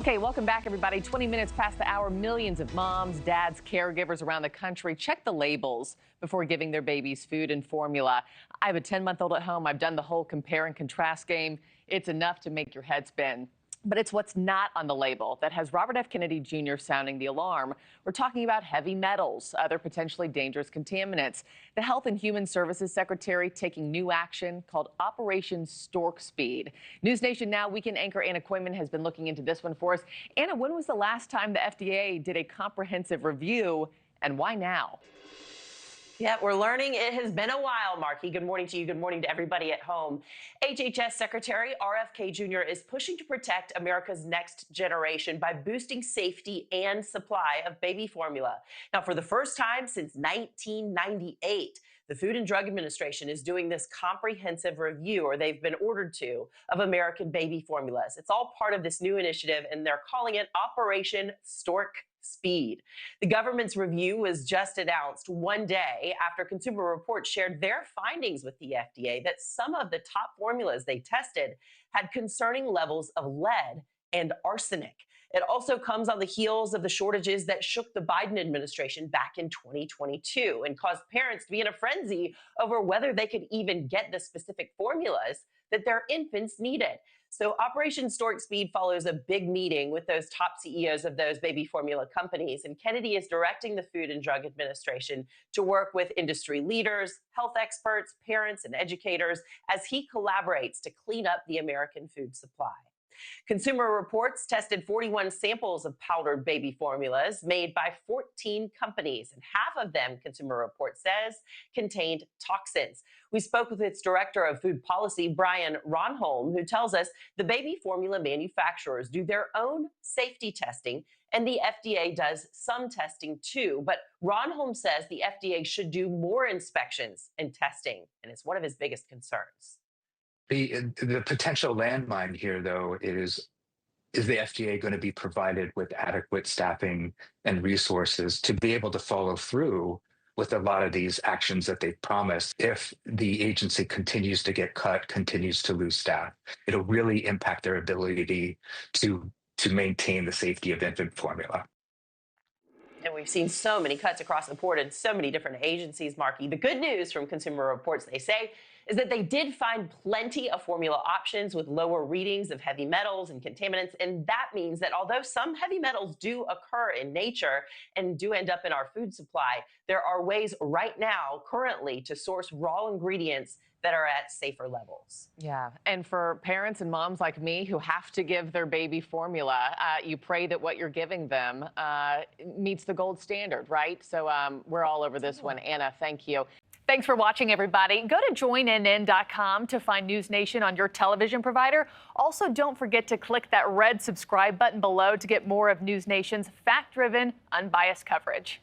Okay, welcome back, everybody. 20 minutes past the hour, millions of moms, dads, caregivers around the country check the labels before giving their babies food and formula. I have a 10-month-old at home. I've done the whole compare and contrast game. It's enough to make your head spin. But it's what's not on the label that has Robert F. Kennedy Jr. sounding the alarm. We're talking about heavy metals, other potentially dangerous contaminants. The Health and Human Services Secretary taking new action called Operation Stork Speed. NewsNation Now weekend anchor Anna Koyman has been looking into this one for us. Anna, when was the last time the FDA did a comprehensive review, and why now? Yeah, we're learning it has been a while, Markie. Good morning to you. Good morning to everybody at home. HHS Secretary RFK Jr. is pushing to protect America's next generation by boosting safety and supply of baby formula. Now, for the first time since 1998, the Food and Drug Administration is doing this comprehensive review, or they've been ordered to, of American baby formulas. It's all part of this new initiative, and they're calling it Operation Stork Speed. The government's review was just announced one day after Consumer Reports shared their findings with the FDA that some of the top formulas they tested had concerning levels of lead and arsenic. It also comes on the heels of the shortages that shook the Biden administration back in 2022 and caused parents to be in a frenzy over whether they could even get the specific formulas that their infants needed. So Operation Stork Speed follows a big meeting with those top CEOs of those baby formula companies. And Kennedy is directing the Food and Drug Administration to work with industry leaders, health experts, parents, and educators as he collaborates to clean up the American food supply. Consumer Reports tested 41 samples of powdered baby formulas made by 14 companies, and half of them, Consumer Reports says, contained toxins. We spoke with its Director of Food Policy, Brian Ronholm, who tells us the baby formula manufacturers do their own safety testing, and the FDA does some testing too. But Ronholm says the FDA should do more inspections and testing, and it's one of his biggest concerns. The potential landmine here, though, is the FDA going to be provided with adequate staffing and resources to be able to follow through with a lot of these actions that they've promised? If the agency continues to get cut, continues to lose staff, it'll really impact their ability to maintain the safety of infant formula. And we've seen so many cuts across the board in so many different agencies, Markie. The good news from Consumer Reports, they say, is that they did find plenty of formula options with lower readings of heavy metals and contaminants. And that means that although some heavy metals do occur in nature and do end up in our food supply, there are ways right now, currently, to source raw ingredients that are at safer levels. Yeah, and for parents and moms like me who have to give their baby formula, you pray that what you're giving them meets the gold standard, right? So we're all over this one. Anna, thank you. Thanks for watching, everybody. Go to joinnn.com to find NewsNation on your television provider. Also, don't forget to click that red subscribe button below to get more of NewsNation's fact-driven, unbiased coverage.